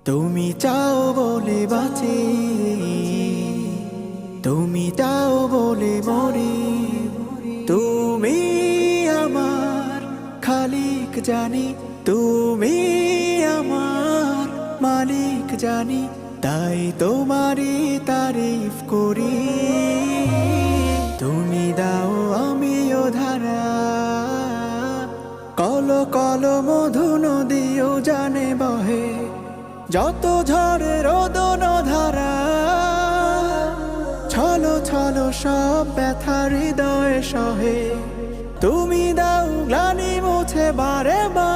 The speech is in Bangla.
তুমি চাও বলে বাঁচি, তুমি চাও বলে মরি। তুমি আমার খালিক জানি, তুমি আমার মালিক জানি, তাই তোমারই তারিফ করি। তুমি দাও আমিও ধারা, কল কল মধু নদীও জানে বহে, যত ঝড়ে রোদন ধারা। ছলো ছলো সব ব্যথা হৃদয়ে সহে, তুমি দাও গ্লানি মুছে বারে বারে।